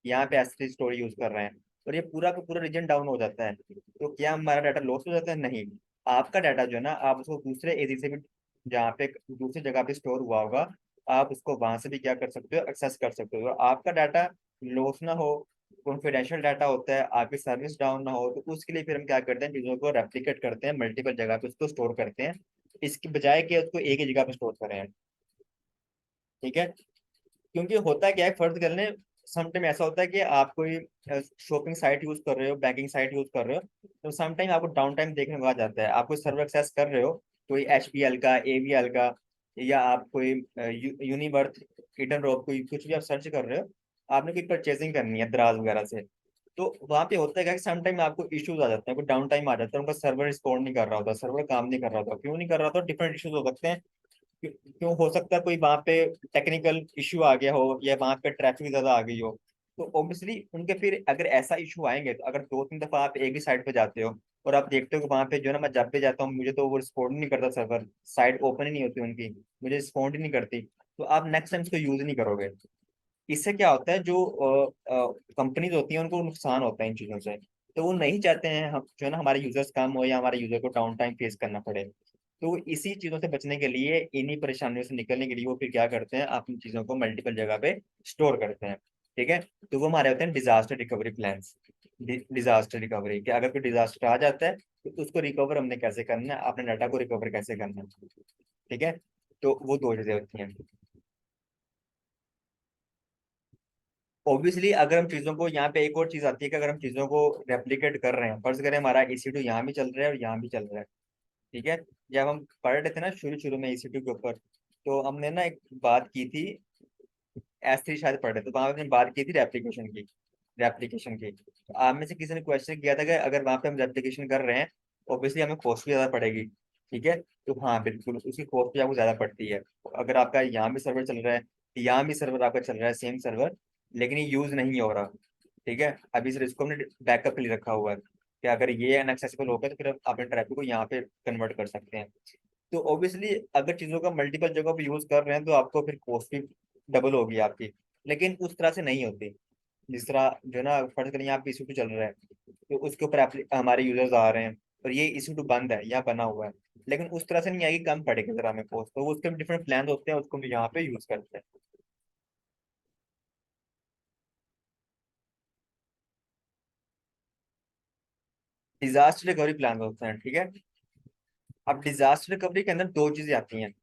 यहाँ पे S3 स्टोरेज यूज कर रहे हैं, और ये पूरा का पूरा रीजन डाउन हो जाता है, तो क्या हमारा डाटा लॉस हो जाता है? नहीं, आपका डाटा जो है ना आप उसको दूसरे एजी से भी, जहाँ पे दूसरी जगह पे स्टोर हुआ होगा, आप उसको वहां से भी क्या कर सकते हो, एक्सेस कर सकते हो। तो आपका डाटा लॉस ना हो, कॉन्फिडेंशियल डाटा होता है, आपकी सर्विस डाउन ना हो, तो उसके लिए फिर हम क्या करते हैं, चीजों को रेप्लिकेट करते हैं, मल्टीपल जगह पे उसको स्टोर करते हैं, इसकी बजाय कि उसको एक ही जगह पे स्टोर करें। ठीक है, क्योंकि होता क्या है, फर्ज कर लें समटाइम ऐसा होता है कि आप कोई शॉपिंग साइट यूज कर रहे हो, बैंकिंग साइट यूज कर रहे हो, तो समटाइम आपको डाउन टाइम देखने को आ जाता है। आप कोई सर्वर एक्सेस कर रहे हो, कोई HBL का, AVL का, या आप कोई यूनिवर्थ, ईडन रॉक, कोई कुछ भी आप सर्च कर रहे हो, आपने कोई परचेसिंग करनी है दराज वगैरह से, तो वहां पे होता है कि समटाइम आपको इश्यूज आ जाते हैं, कोई डाउन टाइम आ जाता है, उनका सर्वर रिस्पॉन्ड नहीं कर रहा होता, सर्वर काम नहीं कर रहा होता। क्यों नहीं कर रहा होता? डिफरेंट इश्यूज हो सकते हैं। क्यों हो सकता है, कोई वहां पे टेक्निकल इशू आ गया हो, या वहां पे ट्रैफिक ज्यादा आ गई हो, तो ऑब्वियसली उनके फिर अगर ऐसा इशू आएंगे, तो अगर 2-3 दफा आप एक ही साइट पे जाते हो और आप देखते हो कि वहां पे जो है ना, मैं जब भी जाता हूँ मुझे तो वो रिस्पॉन्ड नहीं करता, सर्वर साइट ओपन ही नहीं होती उनकी, मुझे रिस्पॉन्ड ही नहीं करती, तो आप नेक्स्ट टाइम इसको यूज नहीं करोगे। इससे क्या होता है, जो कंपनीज होती हैं उनको नुकसान होता है इन चीजों से, तो वो नहीं चाहते हैं हम जो है ना हमारे यूजर्स कम हो, या हमारे यूजर को डाउन टाइम फेस करना पड़े। तो इसी चीजों से बचने के लिए, इन्हीं परेशानियों से निकलने के लिए वो फिर क्या करते हैं, अपनी चीजों को मल्टीपल जगह पे स्टोर करते हैं। ठीक है, तो वो हमारे होते हैं disaster recovery plans. Disaster recovery, कि अगर कोई डिजास्टर आ जाता है तो उसको रिकवर हमने कैसे करना है, अपने डाटा को रिकवर कैसे करना है। ठीक है, तो वो दो चीजें होती हैं। ऑब्वियसली अगर हम चीजों को, यहाँ पे एक और चीज आती है कि अगर हम चीजों को रेप्लिकेट कर रहे हैं, फर्ज करें हमारा EC2 यहाँ भी चल रहा है और यहाँ भी चल रहा है, ठीक है। जब हम पढ़ रहे थे ना शुरू शुरू में EC2 के ऊपर, तो हमने ना एक बात की थी, S3 शायद पढ़ रहे थे, तो वहां पे हमने बात की थी रेप्लिकेशन की। तो आप में से किसी ने क्वेश्चन किया था कि अगर वहां पे हम रेप्लिकेशन कर रहे हैं, ऑब्वियसली हमें कॉस्ट भी ज्यादा पड़ेगी। ठीक है। तो हाँ बिल्कुल, उसकी कॉस्ट भी आपको ज्यादा पड़ती है। अगर आपका यहाँ भी सर्वर चल रहा है, यहाँ भी सर्वर आपका चल रहा है, सेम सर्वर, लेकिन ये यूज नहीं हो रहा। ठीक है। अभी सिर्फ इसको हमने बैकअप के लिए रखा हुआ है कि अगर ये अनएक्सेसिबल हो गया तो फिर आप अपने ट्रैफिक को यहाँ पे कन्वर्ट कर सकते हैं। तो ऑब्वियसली अगर चीजों का मल्टीपल जगह पे यूज कर रहे हैं तो आपको फिर कॉस्ट भी डबल होगी आपकी। लेकिन उस तरह से नहीं होती। जिस तरह जो ना फर्ज करें यहाँ पे EC2 चल रहा है, तो उसके ऊपर हमारे यूजर्स आ रहे हैं, और ये EC2 बंद है, यहाँ बना हुआ है, लेकिन उस तरह से नहीं आएगी, कम पड़ेगी जरा हमें कॉस्ट, तो उसके डिफरेंट प्लान होते हैं, उसको भी यहाँ पे यूज करते हैं। डिजास्टर रिकवरी प्लान होते हैं। ठीक है। अब डिजास्टर रिकवरी के अंदर दो चीजें आती हैं।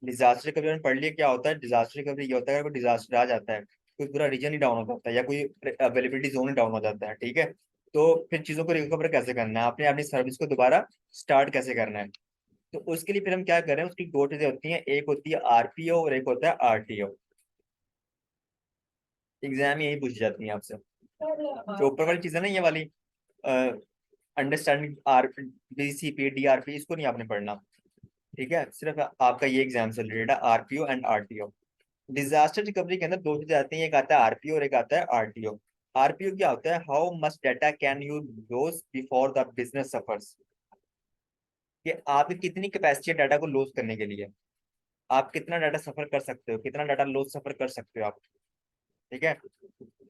डिजास्टर रिकवरी में पढ़ लिया क्या होता है। डिजास्टर रिकवरी ये होता है, अगर कोई डिजास्टर आ जाता है, कोई पूरा रीजन ही डाउन हो जाता है या कोई अवेलेबिलिटी जोन ही डाउन हो जाता है, ठीक है, तो फिर चीजों को रिकवर कैसे करना है, आपने अपनी सर्विस को दोबारा स्टार्ट कैसे करना है। तो उसके लिए फिर हम क्या करें, उसकी दो चीजें होती हैं, एक होती है RPO और एक होता है RTO। एग्जाम में यही पूछी जाती है आपसे। जो ऊपर वाली चीज है ना, ये वाली अंडरस्टैंडिंग BCP DRP, इसको नहीं आपने पढ़ना। ठीक है। सिर्फ आपका ये एग्जाम से रिलेटेड है, RPO and RTO। Disaster recovery के अंदर दो चीजें आती हैं, एक आता है RPO और एक आता है RTO। RPO क्या होता है, how much data can you loss before the business suffers, कि आपकी कितनी कैपेसिटी है डाटा को लॉस करने के लिए, आप कितना डाटा सफर कर सकते हो, कितना डाटा लॉस सफर कर सकते हो आप। ठीक है।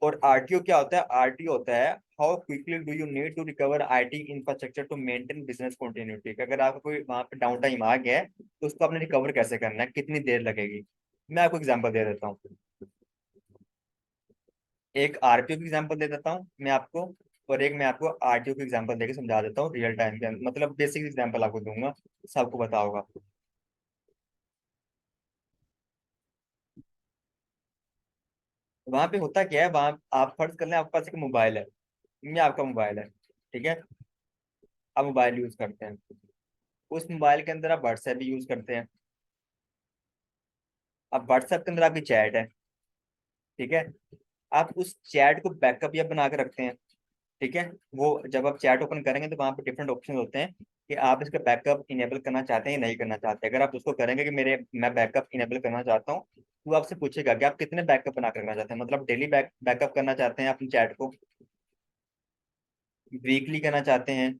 और RTO क्या होता है, RTO होता है how quickly do you need to recover IT infrastructure to maintain business continuity, अगर आपको कोई वहां पे डाउन टाइम आ गया है तो उसको आपने रिकवर कैसे करना है, कितनी देर लगेगी। मैं आपको एग्जांपल दे देता हूँ। एक RPO की एग्जांपल दे देता हूँ मैं आपको, और एक मैं आपको RTO की एग्जांपल देके समझा देता हूँ रियल टाइम के अंदर, मतलब बेसिक एग्जांपल आपको दूंगा, सबको पता होगा। वहां पे होता क्या है, वहां आप फर्ज कर लें आपके पास एक मोबाइल है, ये आपका मोबाइल है। ठीक है। आप मोबाइल यूज करते हैं, उस मोबाइल के अंदर आप व्हाट्सएप भी यूज करते हैं। अब व्हाट्सएप के अंदर आपकी चैट है। ठीक है। आप उस चैट को बैकअप या बना के रखते हैं। ठीक है। वो जब आप चैट ओपन करेंगे तो वहां पे डिफरेंट ऑप्शन होते हैं कि आप इसका बैकअप इनेबल करना चाहते हैं या नहीं करना चाहते। अगर आप उसको करेंगे कि मेरे मैं बैकअप इनेबल करना चाहता हूँ, तो वो आपसे पूछेगा कि आप कितने बैकअप बना के रखना चाहते हैं, मतलब डेली बैकअप करना चाहते हैं अपनी चैट को, वीकली करना चाहते हैं,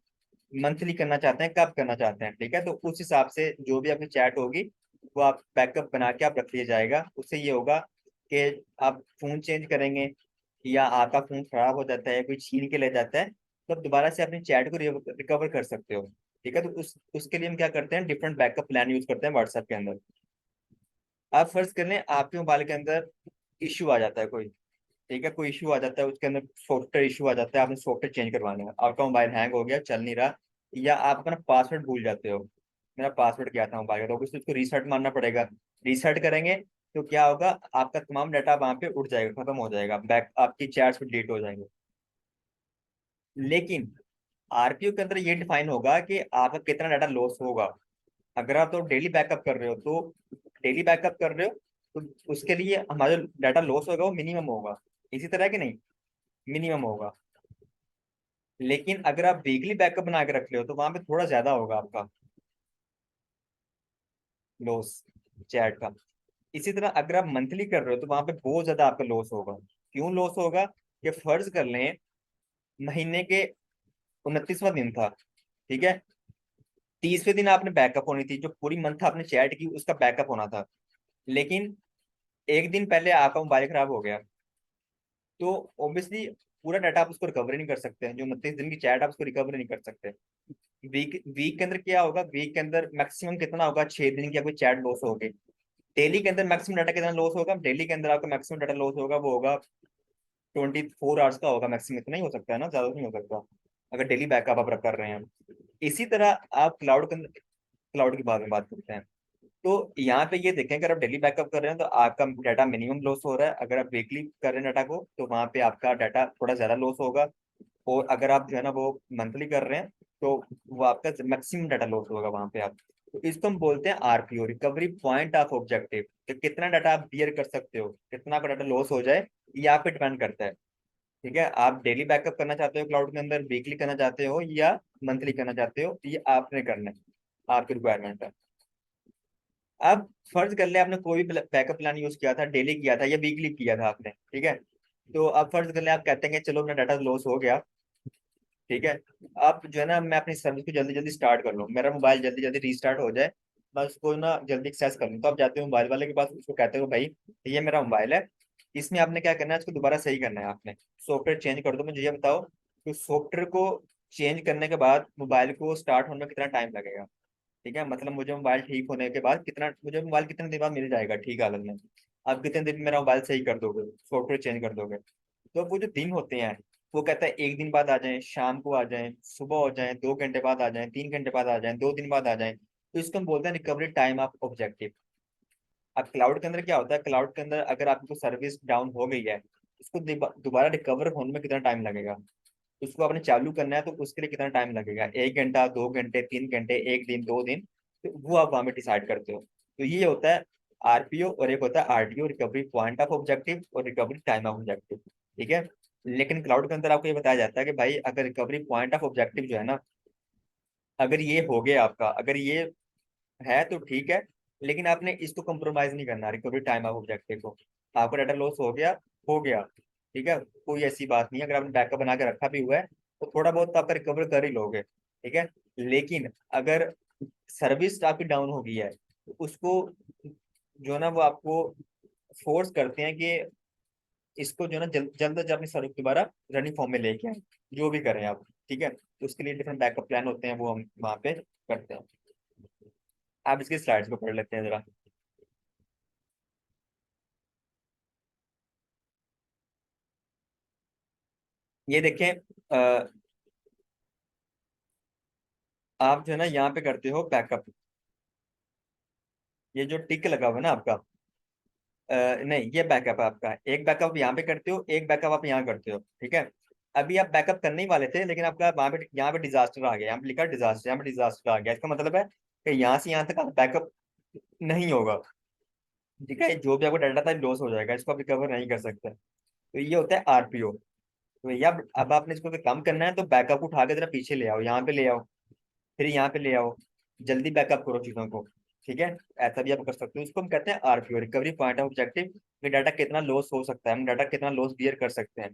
मंथली करना चाहते हैं, कब करना चाहते हैं। ठीक है। तो उस हिसाब से जो भी आपकी चैट होगी वो आप बैकअप बना के आप रख लिया जाएगा। उससे ये होगा कि आप फोन चेंज करेंगे या आपका फोन खराब हो जाता है, कोई छीन के ले जाता है, तो आप दोबारा से अपनी चैट को रिकवर कर सकते हो। ठीक है। तो उसके लिए हम क्या करते हैं, डिफरेंट बैकअप प्लान यूज करते हैं व्हाट्सएप के अंदर। आप फर्ज कर लें आपके मोबाइल के अंदर इश्यू आ जाता है कोई। ठीक है। कोई इशू आ जाता है, उसके अंदर सॉफ्टवेयर इशू आ जाता है, आपने सॉफ्टवेयर चेंज करवाना है, आपका मोबाइल हैंग हो गया, चल नहीं रहा, या आप अपना पासवर्ड भूल जाते हो, मेरा पासवर्ड क्या था मोबाइल का, तो उसको रीसेट मारना पड़ेगा। रीसेट करेंगे तो क्या होगा, आपका तमाम डाटा वहां पे उड़ जाएगा, खत्म हो जाएगा, बैक आपकी चैट्स डिलीट हो जाएंगे। लेकिन RPO के अंदर ये डिफाइन होगा कि आपका कितना डाटा लॉस होगा। अगर आप तो डेली बैकअप कर रहे हो, तो डेली बैकअप कर रहे हो तो उसके लिए हमारा जो डाटा लॉस होगा वो मिनिमम होगा। इसी तरह कि नहीं, मिनिमम होगा। लेकिन अगर आप वीकली बैकअप बना के रख रहे हो तो वहां पे थोड़ा ज्यादा होगा आपका लॉस चैट का। इसी तरह अगर आप मंथली कर रहे हो तो वहां पे बहुत ज्यादा आपका लॉस होगा। क्यों लॉस होगा, कि फर्ज कर लें महीने के 29वां दिन था। ठीक है। 30वें दिन आपने बैकअप होनी थी, जो पूरी मंथ आपने चैट की उसका बैकअप होना था, लेकिन एक दिन पहले आपका मोबाइल खराब हो गया, तो ऑब्वियसली पूरा डाटा आप उसको रिकवर नहीं कर सकते हैं, जो 29 दिन की चैट आप उसको रिकवर नहीं कर सकते। वीक वीक के अंदर क्या होगा, वीक के अंदर मैक्सिमम कितना होगा, 6 दिन की आपकी चैट लॉस होगी। डेली के अंदर मैक्सिमम डाटा कितना लॉस होगा, डेली के अंदर आपका मैक्सिमम डाटा लॉस होगा वो होगा 24 आवर्स का होगा मैक्सिमम, इतना ही हो सकता है ना, ज्यादा नहीं हो सकता अगर डेली बैकअप आप कर रहे हैं। इसी तरह आप क्लाउड के अंदर, क्लाउड की बात करते हैं, तो यहाँ पे ये देखें, अगर आप डेली बैकअप कर रहे हैं तो आपका डाटा मिनिमम लॉस हो रहा है, अगर आप वीकली कर रहे हैं डाटा को तो वहां पे आपका डाटा थोड़ा ज्यादा लॉस होगा। और अगर आप जो है ना वो मंथली कर रहे हैं तो वो आपका मैक्सिमम डाटा लॉस होगा वहां पे आप। तो इसको हम बोलते हैं RPO, recovery point of objective. तो कितना डाटा आप बियर कर सकते हो, कितना आपका डाटा लॉस हो जाए, ये आप पे डिपेंड करता है। ठीक है, आप डेली बैकअप करना चाहते हो क्लाउड के अंदर, वीकली करना चाहते हो या मंथली करना चाहते हो, ये आपने करना है, आपकी रिक्वायरमेंट है। अब फर्ज कर ले आपने कोई भी बैकअप प्लान यूज किया था, डेली किया था या वीकली किया था आपने, ठीक है। तो अब फर्ज कर ले आप कहते हैं कि चलो मेरा डाटा लॉस हो गया, ठीक है। आप जो है ना, मैं अपनी सर्विस को जल्दी जल्दी स्टार्ट कर लूँ, मेरा मोबाइल जल्दी जल्दी रीस्टार्ट हो जाए, मैं उसको ना जल्दी एक्सेस कर लूँ। तो आप जाते हो मोबाइल वाले के पास, उसको कहते हो भाई ये मेरा मोबाइल है, इसमें आपने क्या करना है, इसको दोबारा सही करना है, आपने सॉफ्टवेयर चेंज कर दो। मुझे ये बताओ कि सॉफ्टवेयर को चेंज करने के बाद मोबाइल को स्टार्ट होने में कितना टाइम लगेगा। ठीक है, मतलब मुझे मोबाइल ठीक होने के बाद कितना, मुझे मोबाइल कितने दिन बाद मिल जाएगा ठीक हालत में, आप कितने दिन में मेरा मोबाइल सही कर दोगे, सॉफ्टवेयर चेंज कर दोगे। तो वो जो दिन होते हैं, वो कहता है एक दिन बाद आ जाए, शाम को आ जाए, सुबह हो जाए, 2 घंटे बाद आ जाए, 3 घंटे बाद आ जाए, 2 दिन बाद आ जाए। तो इसको हम बोलते हैं रिकवरी टाइम ऑफ ऑब्जेक्टिव। अब क्लाउड के अंदर क्या होता है, क्लाउड के अंदर अगर आपको सर्विस डाउन हो गई है, उसको दोबारा रिकवर होने में कितना टाइम लगेगा, उसको आपने चालू करना है तो उसके लिए कितना टाइम लगेगा, 1 घंटा, 2 घंटे, 3 घंटे, एक दिन, 2 दिन। तो वो आप वहां पे डिसाइड करते हो। तो ये होता है आरपीओ, और एक होता है RTO, recovery point of objective और रिकवरी टाइम ऑफ ऑब्जेक्टिव। ठीक है। लेकिन क्लाउड के अंदर आपको ये बताया जाता है कि भाई अगर रिकवरी पॉइंट ऑफ ऑब्जेक्टिव जो है ना, अगर ये हो गया आपका, अगर ये है तो ठीक है, लेकिन आपने इसको कंप्रोमाइज नहीं करना, रिकवरी टाइम ऑफ ऑब्जेक्टिव को। आपका डाटा लॉस हो गया, हो गया, ठीक है, कोई ऐसी बात नहीं है। अगर आपने बैकअप बना के रखा भी हुआ है तो थोड़ा बहुत तो आपका रिकवर कर ही लोगे, ठीक है। लेकिन अगर सर्विस आपकी डाउन हो गई है तो उसको जो है ना वो आपको फोर्स करते हैं कि इसको जो है ना जल्द जल्द से जल्द अपनी सर्विस दोबारा रनिंग फॉर्म में लेके आए, जो भी करें आप। ठीक है, तो उसके लिए डिफरेंट बैकअप प्लान होते हैं, वो हम वहाँ पे करते हैं। आप इसके स्लाइड्स को पढ़ लेते हैं जरा। ये देखें, आप जो है ना यहाँ पे करते हो बैकअप, ये जो टिक लगा हुआ है ना आपका, नहीं ये बैकअप है आपका, एक बैकअप यहाँ पे करते हो, एक बैकअप आप यहाँ करते हो, ठीक है। अभी आप बैकअप करने ही वाले थे, लेकिन आपका वहाँ पे यहाँ पे डिजास्टर आ गया, यहाँ पे लिखा डिजास्टर, यहाँ पे डिजास्टर आ गया, इसका मतलब है कि यहाँ से यहाँ तक आप बैकअप नहीं होगा। ठीक है, जो भी आपका डाटा था लॉस हो जाएगा, इसको आप रिकवर नहीं कर सकते। तो ये होता है आरपीओ। तो भैया अब आपने इसको अगर कम करना है तो बैकअप उठा के जरा पीछे ले आओ, यहाँ पे ले आओ, फिर यहाँ पे ले आओ, जल्दी बैकअप करो चीजों को। ठीक है, ऐसा भी आप कर सकते हो। इसको हम कहते हैं RPO, recovery point of objective, कि डाटा कितना लॉस हो सकता है, हम डाटा कितना लॉस बियर कर सकते हैं।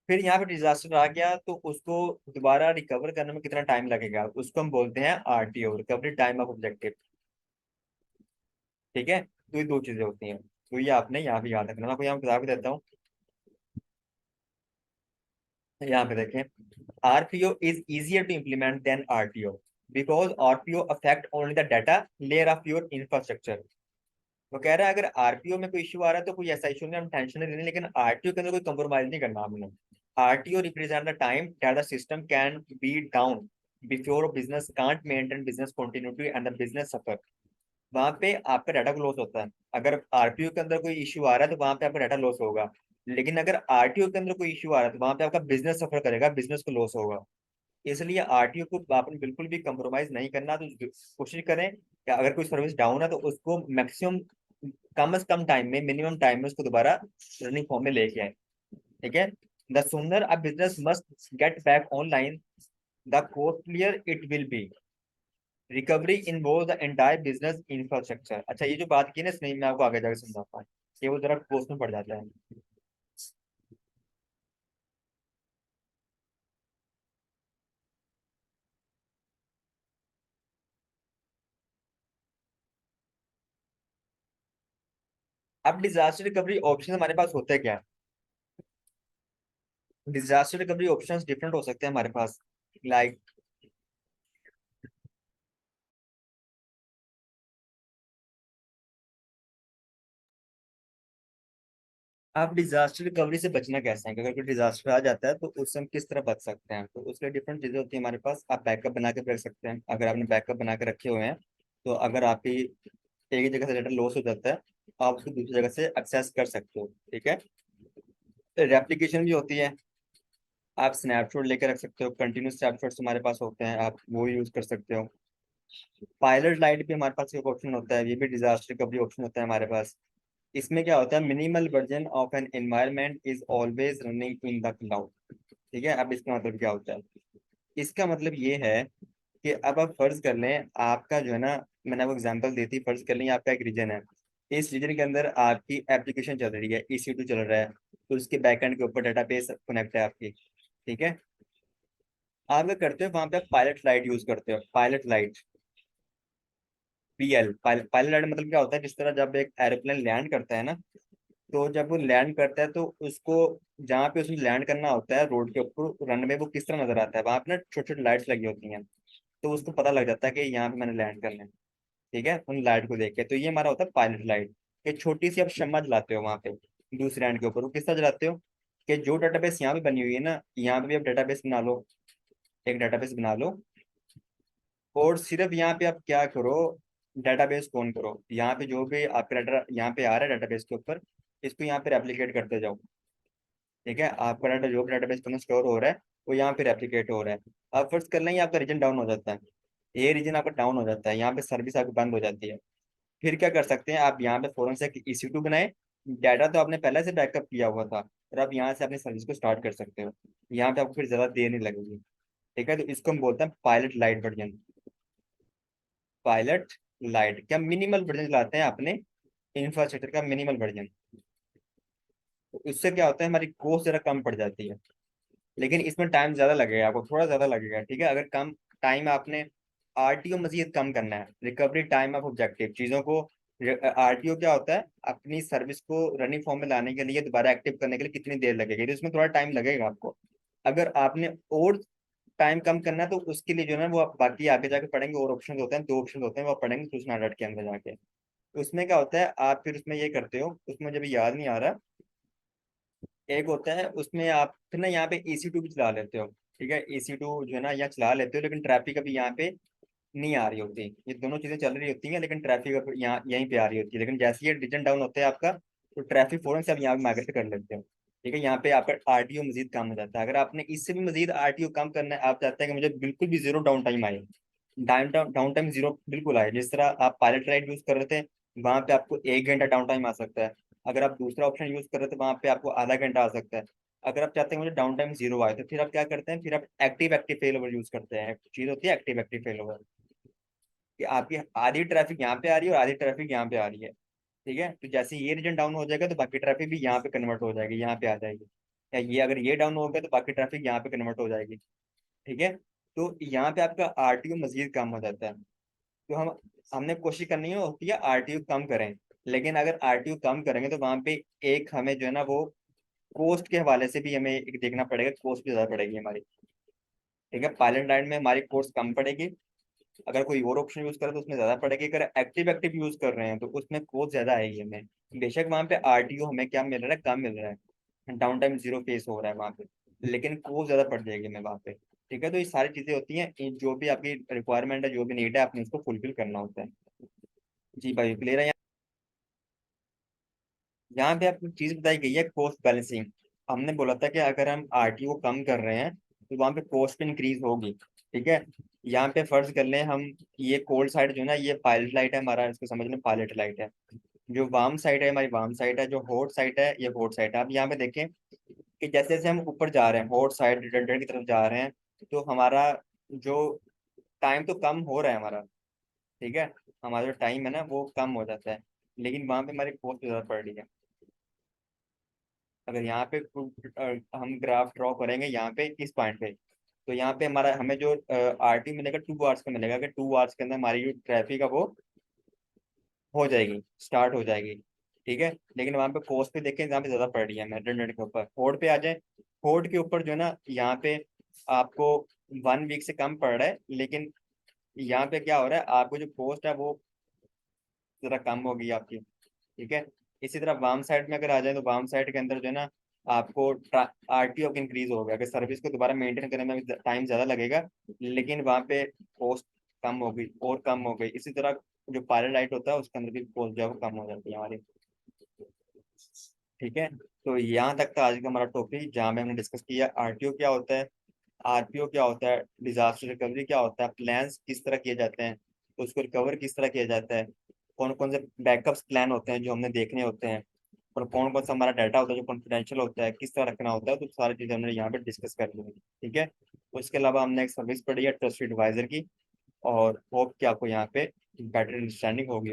फिर यहाँ पे डिजास्टर आ गया तो उसको दोबारा रिकवर करने में कितना टाइम लगेगा, उसको हम बोलते हैं RTO, recovery time of objective. ठीक है, तो ये दो चीजें होती हैं, तो ये आपने यहाँ पे याद रखना। मैं आपको यहाँ बता भी देता हूँ, यहाँ पे देखें, RPO is easier to implement than RTO because RPO affect only the data layer of your infrastructure। वो कह रहा है अगर आरपीओ में कोई इशू आ रहा है तो कोई ऐसा इशू नहीं, हम टेंशन नहीं लेनी, लेकिन आरटीओ के अंदर कोई कंप्रोमाइज नहीं करना हमने। RTO represent the time that the system can be down before business can't maintain business continuity and the business suffer. वहां पे आपका डाटा को लॉस होता है। अगर आरपीओ के अंदर कोई इशू आ रहा है तो वहां पे आपका डाटा लॉस होगा, लेकिन अगर आरटीओ के अंदर कोई इशू आ रहा है तो वहां पे आपका बिजनेस सफर करेगा, बिजनेस को लॉस होगा। इसलिए आरटीओ को आपने बिल्कुल भी कंप्रोमाइज नहीं करना। तो कोशिश करें कि अगर कोई सर्विस डाउन है तो उसको मैक्सिमम, कम से कम टाइम में, मिनिमम टाइम में उसको दोबारा रनिंग फॉर्म में लेके आए। ठीक है, द सुनर a business must get back online the costlier it will be. Recovery involve the entire business infrastructure. अच्छा, ये जो बात की ना इसने, मैं आपको आगे जाकर समझाता हूँ, ये वो जरा कोर्स में पड़ जाता है। अब डिजास्टर रिकवरी ऑप्शन हमारे पास होते हैं क्या, डिजास्टर रिकवरी ऑप्शंस डिफरेंट हो सकते हैं हमारे पास। लाइक आप डिजास्टर रिकवरी से बचना कैसे है, कि अगर कोई डिजास्टर आ जाता है तो उससे हम किस तरह बच सकते हैं। तो उसके लिए डिफरेंट चीजें होती है हमारे पास। आप बैकअप बना के रख सकते हैं, अगर आपने बैकअप बना के रखे हुए हैं तो अगर आपकी एक ही जगह से डाटा लॉस हो जाता है, आप उसको दूसरी जगह से एक्सेस कर सकते हो। ठीक है, रेप्लिकेशन भी होती है। आप स्नैपशॉट लेकर रख सकते हो, कंटिन्यूस स्नैपशॉट्स हमारे पास होते हैं, आप वो यूज कर सकते हो। पायलट लाइट भी हमारे पास एक ऑप्शन होता है, ये भी डिजास्टर रिकवरी ऑप्शन होता है हमारे पास। इसमें क्या होता है, minimal version of an environment is always running in the cloud. ठीक है, अब इसका मतलब क्या होता है? इसका मतलब ये है कि अब आप फर्ज कर लें, आपका जो है ना, मैंने आपको एग्जांपल दी थी, फर्ज कर लें आपका एक रीजन है। इस रीजन के अंदर आपकी एप्लीकेशन चल रही है, EC2 चल रहा है, तो उसके बैकएंड के ऊपर डाटाबेस कनेक्ट है आपकी। ठीक है, आप क्या करते हो, वहां पे आप पायलट लाइट यूज करते हो, पायलट लाइट, पायलट लाइट मतलब क्या होता है, जिस तरह जब एक एरोप्लेन लैंड करता है ना, तो जब वो लैंड करता है तो उसको, जहाँ पे उसने लैंड करना होता है रोड के ऊपर, रनवे वो किस तरह नजर आता है, वहां पे ना छोटी छोटी लाइट्स लगी होती हैं, तो उसको पता लग जाता है कि यहाँ पे मैंने लैंड करना है। ठीक है, उन लाइट को देख के, तो ये हमारा होता है पायलट लाइट। एक छोटी सी आप शम्मा जलाते हो वहां पे दूसरे एंड के ऊपर, वो किस तरह जलाते हो, कि जो डाटाबेस यहाँ पे बनी हुई है ना, यहाँ पे भी आप डाटाबेस बना लो, एक डाटाबेस बना लो, और सिर्फ यहाँ पे आप क्या करो, डाटाबेस ऑन करो, यहाँ पे जो भी आपका डाटा यहाँ पे आ रहा है डाटाबेस के ऊपर, इसको यहाँ पे रेप्लिकेट करते जाओ। ठीक है, आपका डाटा जो भी डाटाबेस में स्टोर हो रहा है, वो यहाँ पे रेप्लिकेट हो रहा है। अब फर्ज कर लें ये आपका रीजन डाउन हो जाता है, ये रीजन आपका डाउन हो जाता है, यहाँ पे सर्विस आपकी बंद हो जाती है। फिर क्या कर सकते हैं आप, यहाँ पे फौरन से EC2 बनाए, डाटा तो आपने पहले से बैकअप किया हुआ था, और आप यहाँ से अपनी सर्विस को स्टार्ट कर सकते हो। यहाँ पे आपको फिर ज्यादा देर नहीं लगेगी। ठीक है, तो इसको हम बोलते हैं pilot light version. Pilot light क्या मिनिमल वर्जन चलाते हैं अपने इंफ्रास्ट्रक्चर का, मिनिमल वर्जन। तो इससे क्या होता है, हमारी कॉस्ट जरा कम पड़ जाती है, लेकिन इसमें टाइम ज्यादा लगेगा, आपको थोड़ा ज्यादा लगेगा। ठीक है, अगर कम टाइम आपने, RTO मजीद कम करना है, रिकवरी टाइम ऑफ ऑब्जेक्टिव चीजों को। RTO क्या होता है, अपनी सर्विस को रनिंग फॉर्म में लाने के लिए, दोबारा एक्टिव करने के लिए कितनी देर लगेगी, तो इसमें थोड़ा टाइम लगेगा आपको। अगर आपने और टाइम कम करना है, तो उसके लिए जो है ना, वो आप बाकी आगे जाके पढ़ेंगे, और ऑप्शन होते हैं, 2 ऑप्शन होते हैं, वो आप पढ़ेंगे सूचना अलर्ट के अंदर जाके। उसमें क्या होता है, आप फिर उसमें ये करते हो, उसमें जब याद नहीं आ रहा, एक होता है उसमें आप फिर ना यहाँ पे EC2 भी चला लेते हो। ठीक है, EC2 जो है ना यहाँ चला लेते हो, लेकिन ट्रैफिक अभी यहाँ पे नहीं आ रही होती, ये दोनों चीजें चल रही होती हैं, लेकिन ट्रैफिक अब यहाँ यहीं पे आ रही होती है, लेकिन जैसे ये डिजन डाउन होता है आपका, तो ट्रैफिक फौरन से आप यहाँ माइग्रेट कर लेते हो। ठीक है, यहाँ पे आपका RTO मजीद कम हो जाता है। अगर आपने इससे भी मजीद RTO कम करना है, आप चाहते हैं कि मुझे बिल्कुल भी जीरो डाउन टाइम आए, डाउन टाइम जीरो बिल्कुल आए, जिस तरह आप पायलट राइड यूज कर रहे थे, वहां पे आपको 1 घंटा डाउन टाइम आ सकता है। अगर आप दूसरा ऑप्शन यूज कर रहे थे, वहां पे आपको आधा घंटा आ सकता है। अगर आप चाहते हैं मुझे डाउन टाइम जीरो आए, तो फिर आप क्या करते हैं, फिर आप active active fail over use करते हैं। एक चीज होती है एक्टिव एक्टिव फेल ओवर, कि आपकी आधी ट्रैफिक यहाँ पे आ रही है और आधी ट्रैफिक यहाँ पे आ रही है। ठीक है, तो जैसे ये रीजन डाउन हो जाएगा, तो बाकी ट्रैफिक भी यहाँ पे कन्वर्ट हो जाएगी, यहाँ पे आ जाएगी। या ये अगर ये डाउन हो गया, तो बाकी ट्रैफिक यहाँ पे कन्वर्ट हो जाएगी। ठीक है, तो यहाँ पे आपका RTO मजीद कम हो जाता है। तो हमने कोशिश करनी होती है RTO कम करें, लेकिन अगर RTO कम करेंगे, तो वहां पे एक हमें जो है ना, वो कॉस्ट के हवाले से भी हमें एक देखना पड़ेगा, कॉस्ट भी ज्यादा पड़ेगी हमारी। ठीक है, पायलट लाइन में हमारी कॉस्ट कम पड़ेगी, अगर कोई और ऑप्शन यूज करे तो उसमें ज्यादा पड़ेगी, अगर एक्टिव एक्टिव यूज कर रहे हैं तो उसमें कॉस्ट ज्यादा आएगी हमें। बेशक वहां पे RTO हमें क्या मिल रहा है, कम मिल रहा है, डाउन टाइम जीरो फेस हो रहा है वहां पे, लेकिन कॉस्ट ज्यादा पड़ जाएगी हमें वहां पे। ठीक है, तो ये सारी चीजें होती हैं, जो भी आपकी रिक्वायरमेंट है, जो भी नीड है, आपने उसको फुलफिल करना होता है। जी भाई, क्लियर है? यहाँ पे आपको चीज बताई गई है कॉस्ट बैलेंसिंग। हमने बोला था कि अगर हम RTO कम कर रहे हैं, तो वहाँ पे कॉस्ट इंक्रीज होगी। ठीक है, यहाँ पे फर्ज कर लें हम, ये कोल्ड साइड जो है ना, ये पायलट लाइट है हमारा, इसको समझ लें पायलट लाइट है। जो वार्म साइड है हमारी वार्म साइड है, जो हॉट साइड है ये हॉट साइड है। आप यहाँ पे देखें कि जैसे जैसे हम ऊपर जा रहे हैं, हॉट साइड रिडंडेंट की तरफ जा रहे हैं, तो हमारा जो टाइम तो कम हो रहा है हमारा। ठीक है, हमारा जो टाइम है ना, वो कम हो जाता है, लेकिन वहाँ पे हमारी कॉस्ट ज़्यादा पड़ रही है। अगर यहाँ पे हम ग्राफ ड्रॉ करेंगे यहाँ पे इस पॉइंट पे, तो यहाँ पे हमारा हमें जो RT मिलेगा 2 आवर्स का मिलेगा, कि 2 आवर्स के अंदर हमारी जो ट्रैफिक है वो हो जाएगी, स्टार्ट हो जाएगी। ठीक है, लेकिन वहाँ पे कॉस्ट पे देखें, यहाँ पे ज्यादा पड़ रही है रेडंडेंट के ऊपर। फोर्ड पे आ जाए, फोर्ड के ऊपर जो है ना, यहाँ पे आपको 1 वीक से कम पड़ रहा है, लेकिन यहाँ पे क्या हो रहा है, आपको जो कॉस्ट है वो जरा कम होगी आपकी। ठीक है, इसी तरह वाम साइड में अगर आ जाए, तो वाम साइड के अंदर जो है ना, आपको RTO इंक्रीज होगा, अगर सर्विस को दोबारा मेंटेन करने में टाइम ज्यादा लगेगा, लेकिन वहाँ पे कॉस्ट कम होगी और कम हो गई। इसी तरह जो पायलट लाइट होता है, उसके अंदर भी कॉस्ट जो है वो कम हो जाती है हमारी। ठीक है, तो यहाँ तक था आज का हमारा टॉपिक, जहाँ में हमने डिस्कस किया आरटीओ क्या होता है, आरपीओ क्या होता है, डिजास्टर रिकवरी क्या होता है, प्लान्स किस तरह किए जाते हैं, उसको रिकवर किस तरह किया जाता है, कौन कौन से बैकअप्स प्लान होते हैं जो हमने देखने होते हैं, और कौन कौन सा हमारा डाटा होता है जो कॉन्फिडेंशियल होता है, किस तरह रखना होता है, तो सारी चीजें हमने यहाँ पे डिस्कस कर ली। ठीक है। उसके अलावा हमने एक सर्विस पढ़ी है ट्रस्ट एडवाइजर की, और होप कि आपको यहाँ पे बेटर अंडरस्टैंडिंग होगी।